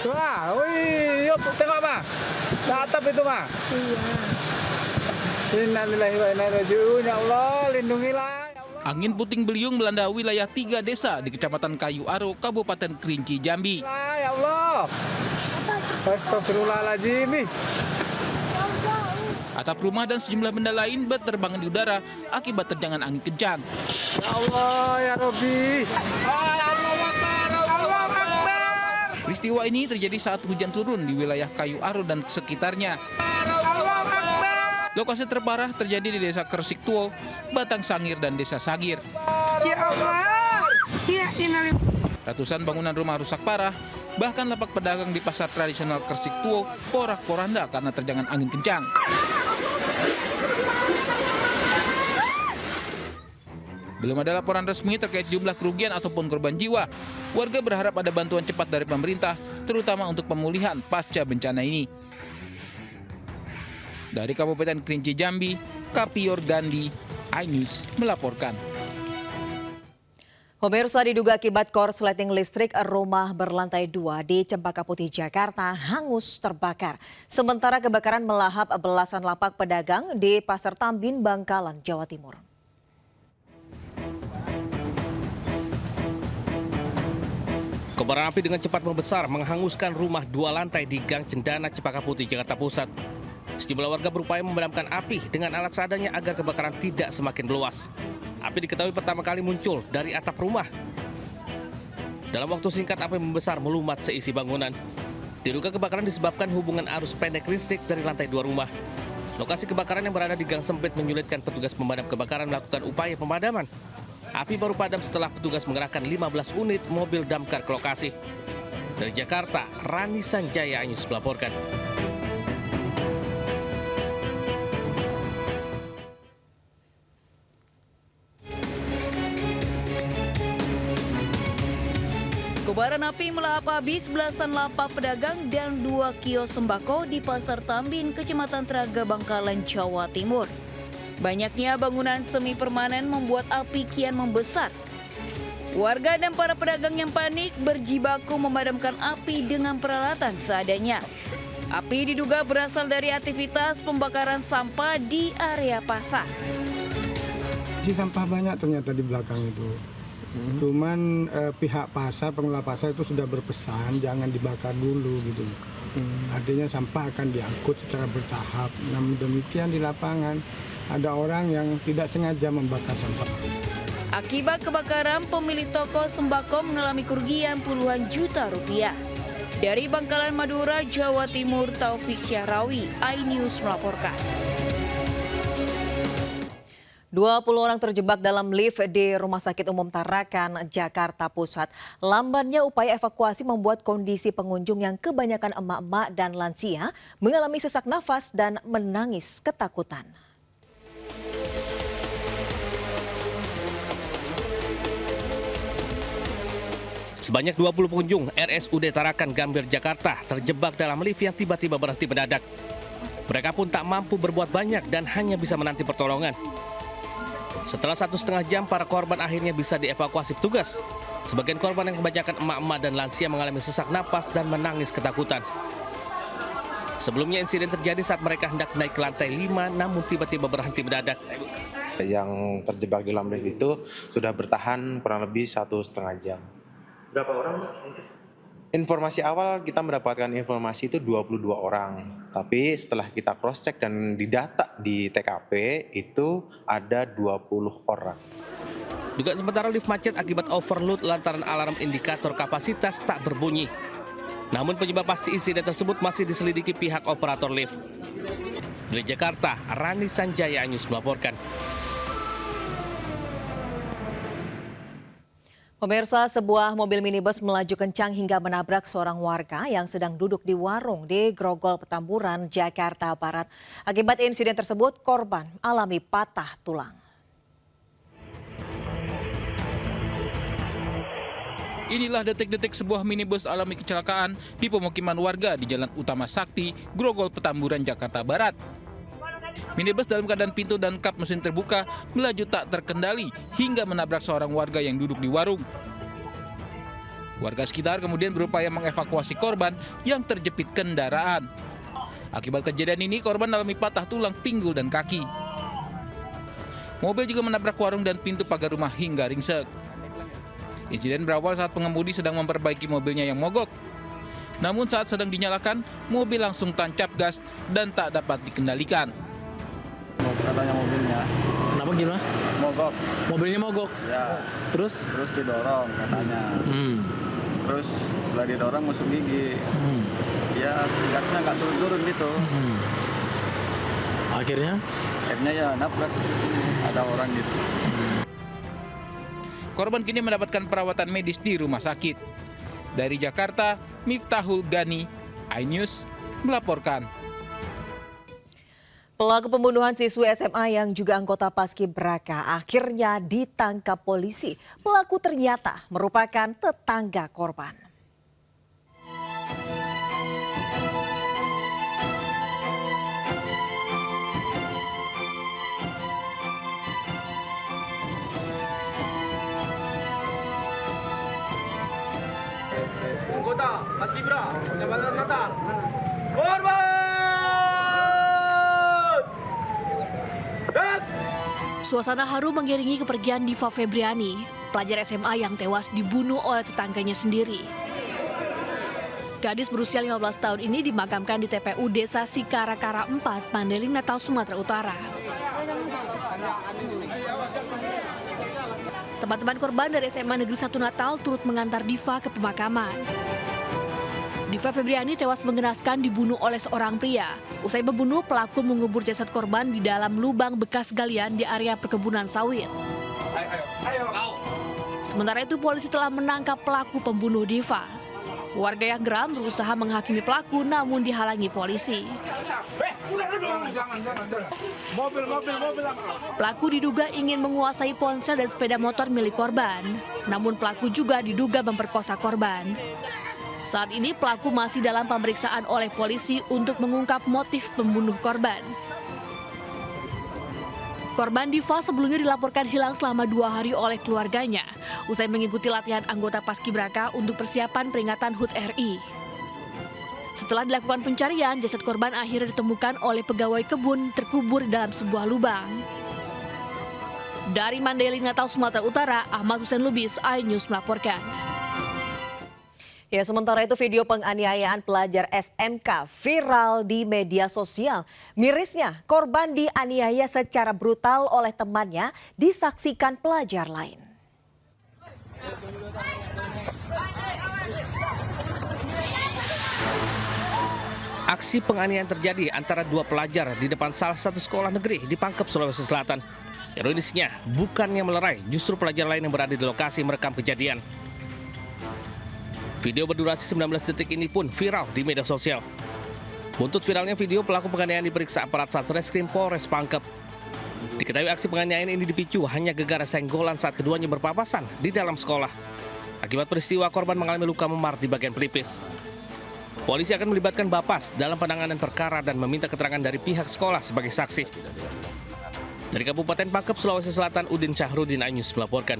Tuh, wih, yuk tengok mah. Di atap itu mah. Iya. Innalillahi wa inna ilaihi raji'un. Ya Allah, lindungilah. Ya Allah. Angin puting beliung melanda wilayah 3 desa di Kecamatan Kayu Aro, Kabupaten Kerinci Jambi. Ya Allah. Astagfirullahaladzim. Atap rumah dan sejumlah benda lain berterbangan di udara akibat terjangan angin kencang. Ya Allah, ya Rabbi. Peristiwa ini terjadi saat hujan turun di wilayah Kayu Aro dan sekitarnya. Lokasi terparah terjadi di Desa Kersik Tuo, Batang Sangir, dan Desa Sagir. Ya Allah. Ya, Ratusan bangunan rumah rusak parah, bahkan lapak pedagang di pasar tradisional Kersik Tuo porak-poranda karena terjangan angin kencang. Belum ada laporan resmi terkait jumlah kerugian ataupun korban jiwa. Warga berharap ada bantuan cepat dari pemerintah, terutama untuk pemulihan pasca bencana ini. Dari Kabupaten Kerinci Jambi, Kapior Gandhi, iNews melaporkan. Pemirsa, diduga akibat korsleting listrik, rumah berlantai 2 di Cempaka Putih, Jakarta hangus terbakar. Sementara kebakaran melahap belasan lapak pedagang di Pasar Tambin, Bangkalan, Jawa Timur. Kobaran api dengan cepat membesar menghanguskan rumah 2 lantai di Gang Cendana, Cempaka Putih, Jakarta Pusat. Sejumlah warga berupaya memadamkan api dengan alat seadanya agar kebakaran tidak semakin meluas. Api diketahui pertama kali muncul dari atap rumah. Dalam waktu singkat api membesar melumat seisi bangunan. Diduga kebakaran disebabkan hubungan arus pendek listrik dari lantai 2 rumah. Lokasi kebakaran yang berada di gang sempit menyulitkan petugas pemadam kebakaran melakukan upaya pemadaman. Api baru padam setelah petugas mengerahkan 15 unit mobil damkar ke lokasi. Dari Jakarta, Rani Sanjaya, iNews melaporkan. Kobaran api melahap habis belasan lapak pedagang dan 2 kios sembako di Pasar Tambin, Kecamatan Teraga, Bangkalan, Jawa Timur. Banyaknya bangunan semi permanen membuat api kian membesar. Warga dan para pedagang yang panik berjibaku memadamkan api dengan peralatan seadanya. Api diduga berasal dari aktivitas pembakaran sampah di area pasar. Sampah banyak ternyata di belakang itu. Cuman pihak pasar, pengelola pasar itu sudah berpesan jangan dibakar dulu gitu. Artinya sampah akan diangkut secara bertahap. Namun demikian di lapangan ada orang yang tidak sengaja membakar sampah. Akibat kebakaran, pemilik toko sembako mengalami kerugian puluhan juta rupiah. Dari Bangkalan, Madura, Jawa Timur, Taufik Syahrawi, iNews melaporkan. 20 orang terjebak dalam lift di Rumah Sakit Umum Tarakan, Jakarta Pusat. Lambannya upaya evakuasi membuat kondisi pengunjung yang kebanyakan emak-emak dan lansia mengalami sesak nafas dan menangis ketakutan. Sebanyak 20 pengunjung RSUD Tarakan, Gambir, Jakarta terjebak dalam lift yang tiba-tiba berhenti mendadak. Mereka pun tak mampu berbuat banyak dan hanya bisa menanti pertolongan. Setelah 1,5 jam, para korban akhirnya bisa dievakuasi petugas. Sebagian korban yang kebanyakan emak-emak dan lansia mengalami sesak napas dan menangis ketakutan. Sebelumnya insiden terjadi saat mereka hendak naik ke lantai 5 namun tiba-tiba berhenti mendadak. Yang terjebak di dalam lift itu sudah bertahan kurang lebih 1,5 jam. Berapa orang? Informasi awal kita mendapatkan informasi itu 22 orang. Tapi setelah kita cross check dan didata di TKP itu ada 20 orang. Dugaan sementara lift macet akibat overload lantaran alarm indikator kapasitas tak berbunyi. Namun penyebab pasti insiden tersebut masih diselidiki pihak operator lift. Dari Jakarta, Rani Sanjaya, iNews melaporkan. Pemirsa, sebuah mobil minibus melaju kencang hingga menabrak seorang warga yang sedang duduk di warung di Grogol, Petamburan, Jakarta Barat. Akibat insiden tersebut, korban alami patah tulang. Inilah detik-detik sebuah minibus alami kecelakaan di pemukiman warga di Jalan Utama Sakti, Grogol, Petamburan, Jakarta Barat. Minibus dalam keadaan pintu dan kap mesin terbuka melaju tak terkendali hingga menabrak seorang warga yang duduk di warung. Warga sekitar kemudian berupaya mengevakuasi korban yang terjepit kendaraan. Akibat kejadian ini, korban alami patah tulang pinggul dan kaki. Mobil juga menabrak warung dan pintu pagar rumah hingga ringsek. Insiden berawal saat pengemudi sedang memperbaiki mobilnya yang mogok. Namun saat sedang dinyalakan, mobil langsung tancap gas dan tak dapat dikendalikan. Katanya mobilnya. Kenapa gimana? Mogok. Mobilnya mogok. Ya. Terus? Terus didorong katanya. Terus setelah didorong masuk gigi. Ya gasnya nggak turun-turun gitu. Akhirnya Ya nabrak. Ada orang gitu. Korban kini mendapatkan perawatan medis di rumah sakit. Dari Jakarta, Miftahul Gani, iNews melaporkan. Pelaku pembunuhan siswi SMA yang juga anggota Paskibraka akhirnya ditangkap polisi. Pelaku ternyata merupakan tetangga korban. Anggota Paskibra, Kecamatan Natal. Korban! Suasana haru mengiringi kepergian Diva Febriani, pelajar SMA yang tewas dibunuh oleh tetangganya sendiri. Gadis berusia 15 tahun ini dimakamkan di TPU Desa Sikarakara 4, Mandailing, Natal, Sumatera Utara. Teman-teman korban dari SMA Negeri 1 Natal turut mengantar Diva ke pemakaman. Diva Febriani tewas mengenaskan dibunuh oleh seorang pria. Usai membunuh, pelaku mengubur jasad korban di dalam lubang bekas galian di area perkebunan sawit. Sementara itu, polisi telah menangkap pelaku pembunuh Diva. Warga yang geram berusaha menghakimi pelaku namun dihalangi polisi. Pelaku diduga ingin menguasai ponsel dan sepeda motor milik korban. Namun pelaku juga diduga memperkosa korban. Saat ini pelaku masih dalam pemeriksaan oleh polisi untuk mengungkap motif pembunuh korban. Korban Diva sebelumnya dilaporkan hilang selama 2 hari oleh keluarganya usai mengikuti latihan anggota Paskibraka untuk persiapan peringatan HUT RI. Setelah dilakukan pencarian, jasad korban akhirnya ditemukan oleh pegawai kebun terkubur dalam sebuah lubang. Dari Mandailing, Natal, Sumatera Utara, Ahmad Hussein Lubis, iNews melaporkan. Ya, sementara itu video penganiayaan pelajar SMK viral di media sosial. Mirisnya, korban dianiaya secara brutal oleh temannya disaksikan pelajar lain. Aksi penganiayaan terjadi antara 2 pelajar di depan salah satu sekolah negeri di Pangkep, Sulawesi Selatan. Ironisnya, bukannya melerai, justru pelajar lain yang berada di lokasi merekam kejadian. Video berdurasi 19 detik ini pun viral di media sosial. Buntut viralnya video, pelaku penganiayaan diperiksa aparat Satreskrim Polres Pangkep. Diketahui aksi penganiayaan ini dipicu hanya gegara senggolan saat keduanya berpapasan di dalam sekolah. Akibat peristiwa, korban mengalami luka memar di bagian pelipis. Polisi akan melibatkan Bapas dalam penanganan perkara dan meminta keterangan dari pihak sekolah sebagai saksi. Dari Kabupaten Pangkep, Sulawesi Selatan, Udin Syahrudin, iNews melaporkan.